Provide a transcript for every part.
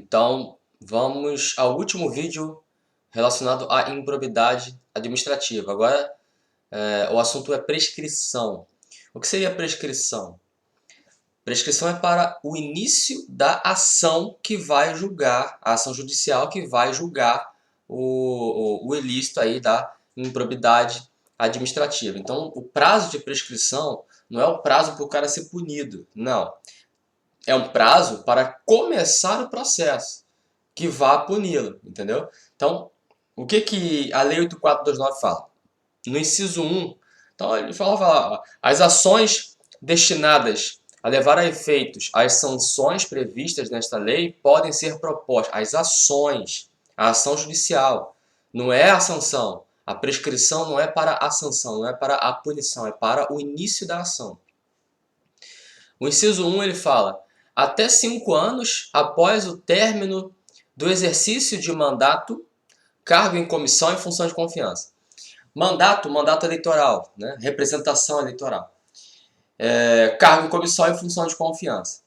Então, vamos ao último vídeo relacionado à improbidade administrativa. Agora, o assunto é prescrição. O que seria prescrição? Prescrição é para o início da ação que vai julgar, a ação judicial que vai julgar o ilícito aí da improbidade administrativa. Então, o prazo de prescrição não é o prazo para o cara ser punido, não. É um prazo para começar o processo que vá puni-lo, entendeu? Então, o que a Lei 8429 fala? No inciso 1, então ele fala as ações destinadas a levar a efeitos as sanções previstas nesta lei podem ser propostas. As ações, a ação judicial, não é a sanção. A prescrição não é para a sanção, não é para a punição, é para o início da ação. O inciso 1 ele fala: até 5 anos após o término do exercício de mandato, cargo em comissão e função de confiança. Mandato eleitoral, né? Representação eleitoral. Cargo em comissão e função de confiança.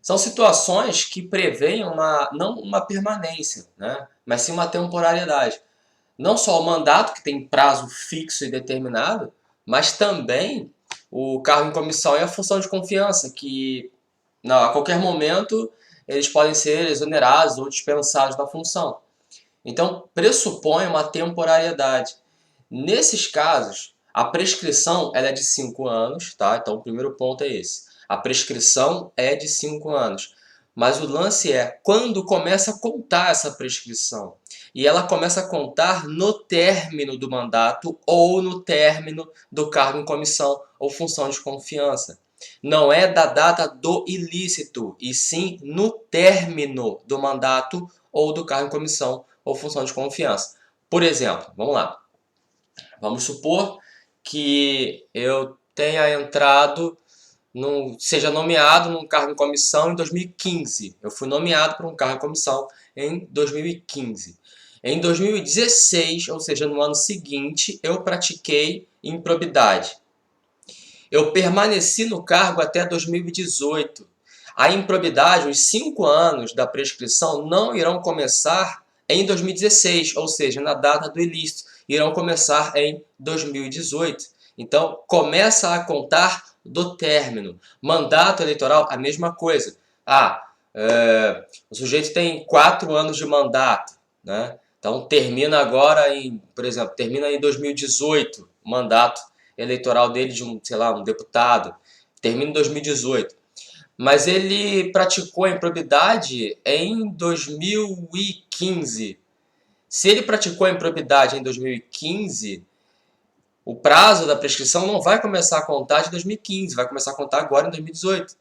São situações que preveem não uma permanência, né? Mas sim uma temporariedade. Não só o mandato, que tem prazo fixo e determinado, mas também o cargo em comissão e a função de confiança, que a qualquer momento eles podem ser exonerados ou dispensados da função. Então, pressupõe uma temporariedade. Nesses casos, a prescrição ela é de 5 anos, tá? Então, o primeiro ponto é esse. A prescrição é de 5 anos. Mas o lance é quando começa a contar essa prescrição. E ela começa a contar no término do mandato ou no término do cargo em comissão ou função de confiança. Não é da data do ilícito, e sim no término do mandato ou do cargo em comissão ou função de confiança. Por exemplo, vamos lá. Vamos supor que eu tenha entrado, seja nomeado num cargo em comissão em 2015. Eu fui nomeado para um cargo em comissão em 2015. Em 2016, ou seja, no ano seguinte, eu pratiquei improbidade. Eu permaneci no cargo até 2018. A improbidade, os 5 anos da prescrição, não irão começar em 2016, ou seja, na data do ilícito. Irão começar em 2018. Então, começa a contar do término. Mandato eleitoral, a mesma coisa. O sujeito tem 4 anos de mandato, né? Então, termina agora por exemplo, termina em 2018 o mandato eleitoral dele de um deputado. Termina em 2018. Mas ele praticou a improbidade em 2015. Se ele praticou a improbidade em 2015, o prazo da prescrição não vai começar a contar de 2015, vai começar a contar agora em 2018.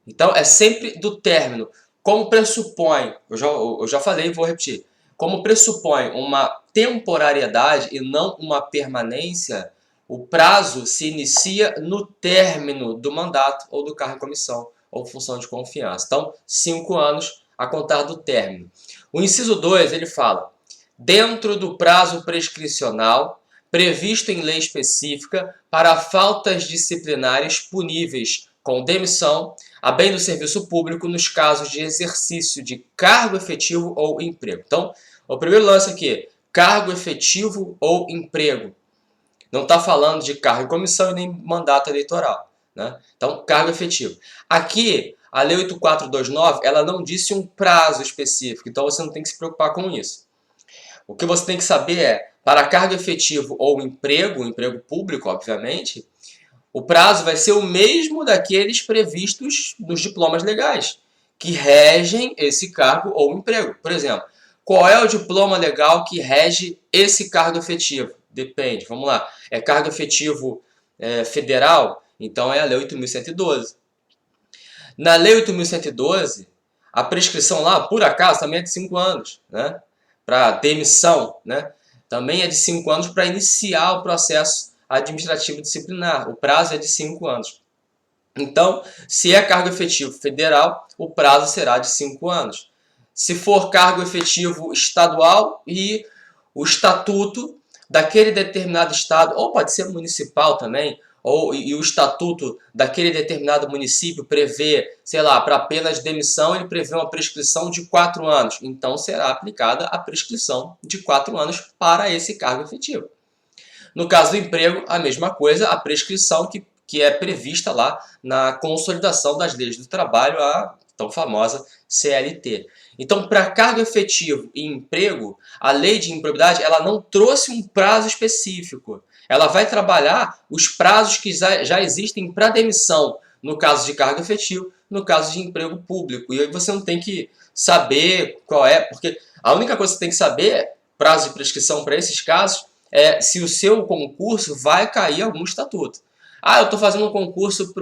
Então, é sempre do término. Como pressupõe, eu já falei e vou repetir, como pressupõe uma temporariedade e não uma permanência, o prazo se inicia no término do mandato ou do cargo em comissão ou função de confiança. Então, 5 anos a contar do término. O inciso 2, ele fala: dentro do prazo prescricional previsto em lei específica para faltas disciplinares puníveis com demissão, a bem do serviço público nos casos de exercício de cargo efetivo ou emprego. Então, o primeiro lance aqui, cargo efetivo ou emprego. Não está falando de cargo em comissão e nem mandato eleitoral, né? Então, cargo efetivo. Aqui, a Lei 8429, ela não disse um prazo específico, então você não tem que se preocupar com isso. O que você tem que saber é, para cargo efetivo ou emprego público, obviamente, o prazo vai ser o mesmo daqueles previstos nos diplomas legais, que regem esse cargo ou emprego. Por exemplo, qual é o diploma legal que rege esse cargo efetivo? Depende, vamos lá. É cargo efetivo federal? Então é a Lei 8.112. Na Lei 8.112, a prescrição lá, por acaso, também é de 5 anos, né? Para demissão, né? Também é de 5 anos para iniciar o processo administrativo disciplinar. O prazo é de 5 anos. Então, se é cargo efetivo federal, o prazo será de 5 anos. Se for cargo efetivo estadual e o estatuto daquele determinado estado, ou pode ser municipal também, e o estatuto daquele determinado município prevê, sei lá, para a pena de demissão ele prevê uma prescrição de 4 anos, então será aplicada a prescrição de 4 anos para esse cargo efetivo. No caso do emprego, a mesma coisa, a prescrição que é prevista lá na Consolidação das Leis do Trabalho, a tão famosa CLT. Então, para cargo efetivo e emprego, a lei de improbidade ela não trouxe um prazo específico. Ela vai trabalhar os prazos que já existem para demissão, no caso de cargo efetivo, no caso de emprego público. E aí você não tem que saber qual é, porque a única coisa que você tem que saber, prazo de prescrição para esses casos, é se o seu concurso vai cair algum estatuto. Ah, eu estou fazendo um concurso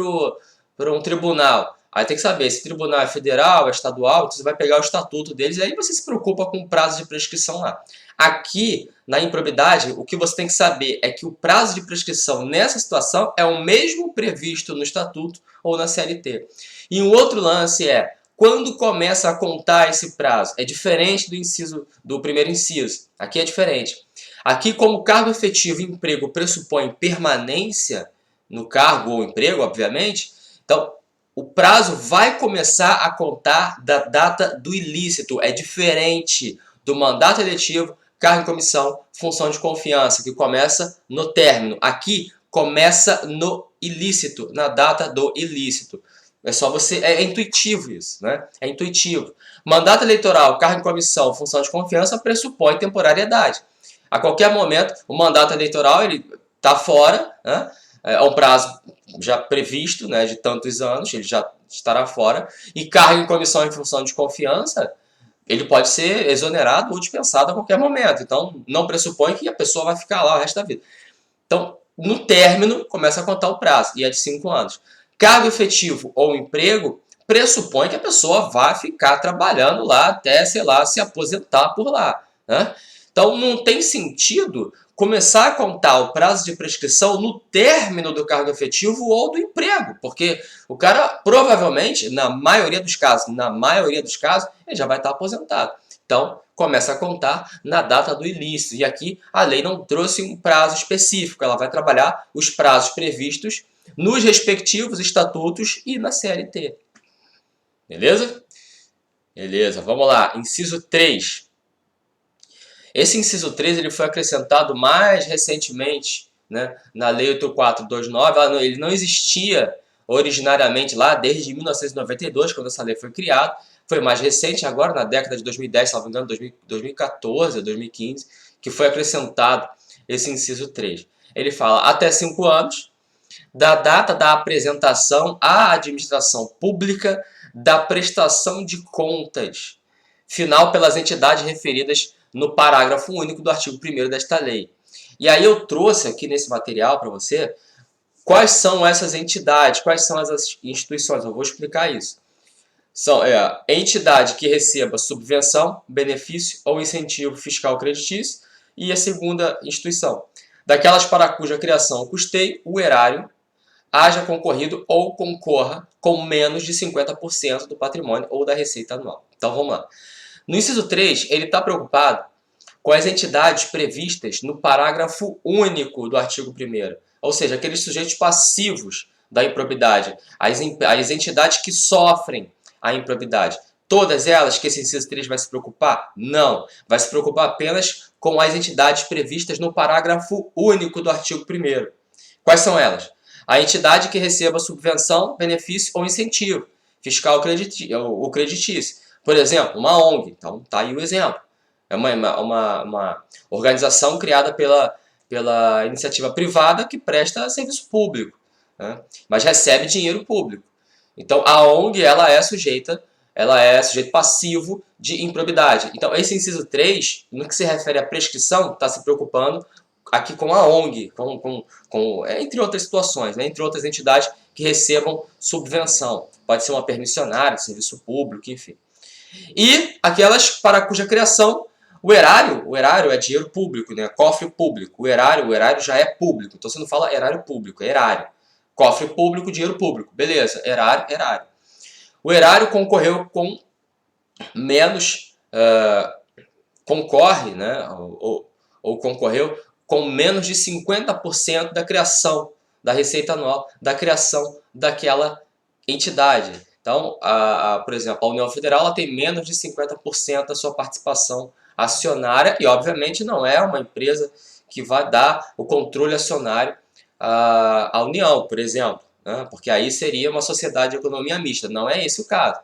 para um tribunal. Aí tem que saber se o tribunal é federal, é estadual, então você vai pegar o estatuto deles e aí você se preocupa com o prazo de prescrição lá. Aqui, na improbidade, o que você tem que saber é que o prazo de prescrição nessa situação é o mesmo previsto no estatuto ou na CLT. E um outro lance é, quando começa a contar esse prazo? É diferente do primeiro inciso. Aqui é diferente. Aqui, como cargo efetivo e emprego pressupõe permanência no cargo ou emprego, obviamente, então o prazo vai começar a contar da data do ilícito. É diferente do mandato eletivo, cargo em comissão, função de confiança, que começa no término. Aqui começa no ilícito, na data do ilícito. É só você. É intuitivo isso, né? É intuitivo. Mandato eleitoral, cargo em comissão, função de confiança pressupõe temporariedade. A qualquer momento, o mandato eleitoral ele está fora, né? É um prazo já previsto, né, de tantos anos, ele já estará fora. E cargo em comissão em função de confiança, ele pode ser exonerado ou dispensado a qualquer momento. Então, não pressupõe que a pessoa vai ficar lá o resto da vida. Então, no término, começa a contar o prazo, e é de 5 anos. Cargo efetivo ou emprego pressupõe que a pessoa vai ficar trabalhando lá até, sei lá, se aposentar por lá, né? Então, não tem sentido começar a contar o prazo de prescrição no término do cargo efetivo ou do emprego, porque o cara provavelmente, na maioria dos casos, ele já vai estar aposentado. Então, começa a contar na data do ilícito. E aqui a lei não trouxe um prazo específico, ela vai trabalhar os prazos previstos nos respectivos estatutos e na CLT. Beleza? Beleza, vamos lá. Inciso 3. Esse inciso 3 ele foi acrescentado mais recentemente, né, na Lei 8429. Ele não existia originariamente lá desde 1992, quando essa lei foi criada. Foi mais recente, agora na década de 2010, se não me engano, 2014, 2015, que foi acrescentado esse inciso 3. Ele fala até 5 anos, da data da apresentação à administração pública da prestação de contas final pelas entidades referidas no parágrafo único do artigo 1º desta lei. E aí eu trouxe aqui nesse material para você quais são essas entidades, quais são essas instituições. Eu vou explicar isso. São entidade que receba subvenção, benefício ou incentivo fiscal creditício, e a segunda instituição, daquelas para cuja criação ou custeio o erário haja concorrido ou concorra com menos de 50% do patrimônio ou da receita anual. Então vamos lá. No inciso 3, ele está preocupado com as entidades previstas no parágrafo único do artigo 1º, ou seja, aqueles sujeitos passivos da improbidade, as entidades que sofrem a improbidade. Todas elas que esse inciso 3 vai se preocupar? Não. Vai se preocupar apenas com as entidades previstas no parágrafo único do artigo 1º. Quais são elas? A entidade que receba subvenção, benefício ou incentivo fiscal ou creditício. Por exemplo, uma ONG. Então, está aí o exemplo. É uma organização criada pela iniciativa privada que presta serviço público, né? Mas recebe dinheiro público. Então, a ONG ela é sujeito passivo de improbidade. Então, esse inciso 3, no que se refere à prescrição, está se preocupando aqui com a ONG, entre outras situações, né? Entre outras entidades que recebam subvenção. Pode ser uma permissionária, serviço público, enfim. E aquelas para cuja criação o erário é dinheiro público, né? Cofre público. O erário já é público. Então você não fala erário público, é erário. Cofre público, dinheiro público. Beleza, erário. O erário concorreu com menos... concorre, né? Ou concorreu com menos de 50% da criação da receita anual da criação daquela entidade. Então, por exemplo, a União Federal ela tem menos de 50% da sua participação acionária e, obviamente, não é uma empresa que vai dar o controle acionário à União, por exemplo, né? Porque aí seria uma sociedade de economia mista. Não é esse o caso.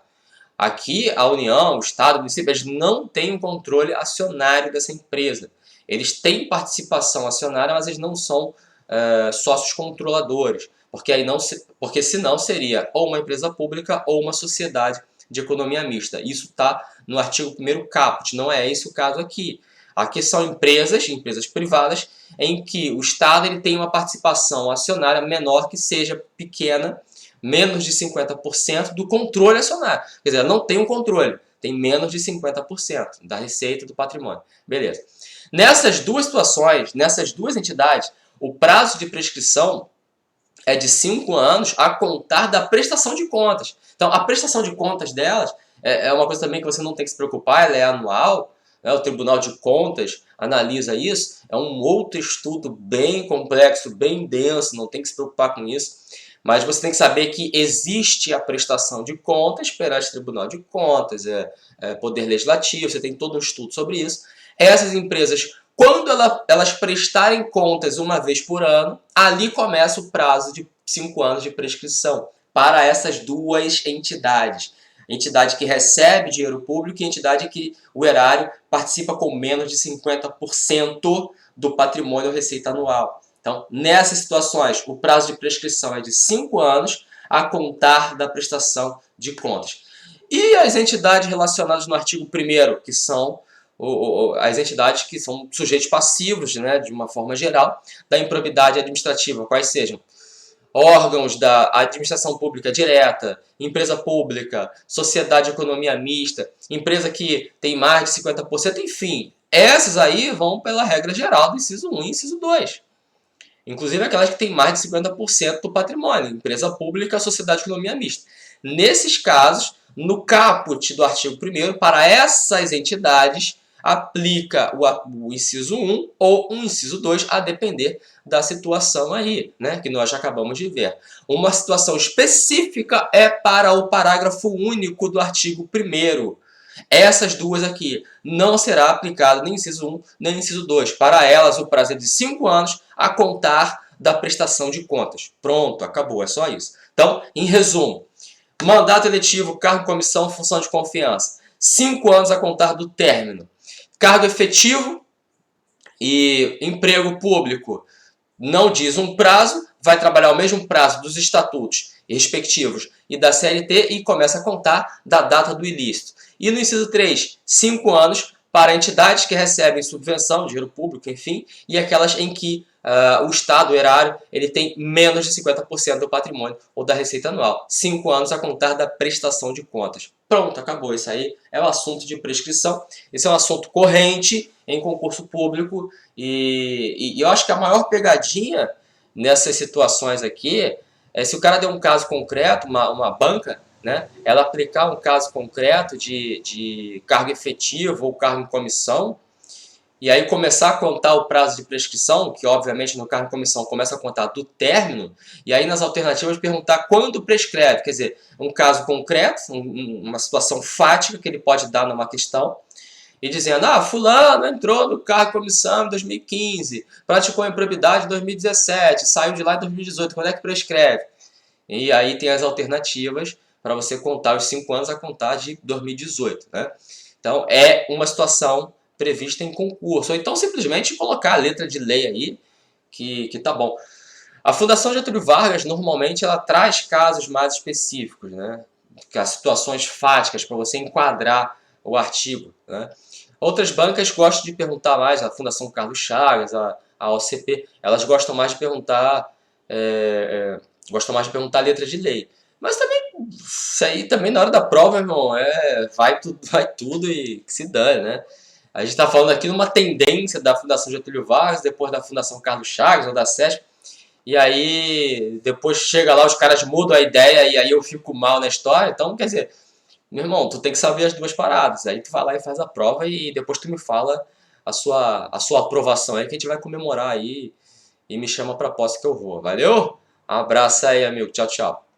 Aqui, a União, o Estado, o município, eles não têm o controle acionário dessa empresa. Eles têm participação acionária, mas eles não são sócios controladores, porque, porque senão seria ou uma empresa pública ou uma sociedade de economia mista. Isso está no artigo 1º caput, não é esse o caso aqui. Aqui são empresas privadas, em que o Estado ele tem uma participação acionária menor que seja pequena, menos de 50% do controle acionário. Quer dizer, não tem um controle, tem menos de 50% da receita do patrimônio. Beleza. Nessas duas situações, nessas duas entidades, o prazo de prescrição é de 5 anos a contar da prestação de contas. Então, a prestação de contas delas é uma coisa também que você não tem que se preocupar, ela é anual, né? O Tribunal de Contas analisa isso, é um outro estudo bem complexo, bem denso, não tem que se preocupar com isso. Mas você tem que saber que existe a prestação de contas perante o Tribunal de Contas, Poder Legislativo, você tem todo um estudo sobre isso. Essas empresas, quando elas prestarem contas uma vez por ano, ali começa o prazo de 5 anos de prescrição para essas duas entidades. Entidade que recebe dinheiro público e entidade que o erário participa com menos de 50% do patrimônio receita anual. Então, nessas situações, o prazo de prescrição é de 5 anos a contar da prestação de contas. E as entidades relacionadas no artigo 1º, que são as entidades que são sujeitos passivos, né, de uma forma geral, da improbidade administrativa, quais sejam órgãos da administração pública direta, empresa pública, sociedade de economia mista, empresa que tem mais de 50%, enfim. Essas aí vão pela regra geral do inciso 1 e inciso 2. Inclusive aquelas que têm mais de 50% do patrimônio, empresa pública, sociedade de economia mista. Nesses casos, no caput do artigo 1º, para essas entidades, aplica o inciso 1 ou o inciso 2, a depender da situação aí, né, que nós já acabamos de ver. Uma situação específica é para o parágrafo único do artigo 1º. Essas duas aqui não será aplicado nem inciso 1 nem inciso 2. Para elas, o prazo é de 5 anos a contar da prestação de contas. Pronto, acabou, é só isso. Então, em resumo, mandato eletivo, cargo, comissão, função de confiança. 5 anos a contar do término. Cargo efetivo e emprego público não diz um prazo, vai trabalhar o mesmo prazo dos estatutos respectivos e da CLT e começa a contar da data do ilícito. E no inciso 3, 5 anos para entidades que recebem subvenção, dinheiro público, enfim, e aquelas em que o Estado, o erário, ele tem menos de 50% do patrimônio ou da receita anual. 5 anos a contar da prestação de contas. Pronto, acabou. Isso aí é o assunto de prescrição. Esse é um assunto corrente em concurso público e eu acho que a maior pegadinha nessas situações aqui é se o cara der um caso concreto, uma banca, né, ela aplicar um caso concreto de cargo efetivo ou cargo em comissão, e aí começar a contar o prazo de prescrição, que obviamente no cargo em comissão começa a contar do término, e aí nas alternativas perguntar quando prescreve, quer dizer, um caso concreto, uma situação fática que ele pode dar numa questão, e dizendo, fulano entrou no cargo em comissão em 2015, praticou a improbidade em 2017, saiu de lá em 2018, quando é que prescreve? E aí tem as alternativas para você contar os 5 anos a contar de 2018. Né? Então, é uma situação prevista em concurso. Ou então, simplesmente colocar a letra de lei aí, que tá bom. A Fundação Getúlio Vargas, normalmente, ela traz casos mais específicos, né? As situações fáticas, para você enquadrar o artigo. Né? Outras bancas gostam de perguntar mais, a Fundação Carlos Chagas, a OCP, elas gostam mais de perguntar... gostam mais de perguntar a letra de lei. Mas também, isso aí também na hora da prova, irmão, vai tudo e que se dane, né? A gente está falando aqui numa tendência da Fundação Getúlio Vargas, depois da Fundação Carlos Chagas, ou da SESP, e aí depois chega lá, os caras mudam a ideia e aí eu fico mal na história. Então, quer dizer, meu irmão, tu tem que saber as duas paradas. Aí tu vai lá e faz a prova e depois tu me fala a sua aprovação aí, que a gente vai comemorar aí e me chama pra posse que eu vou. Valeu? Abraço aí, amigo. Tchau, tchau.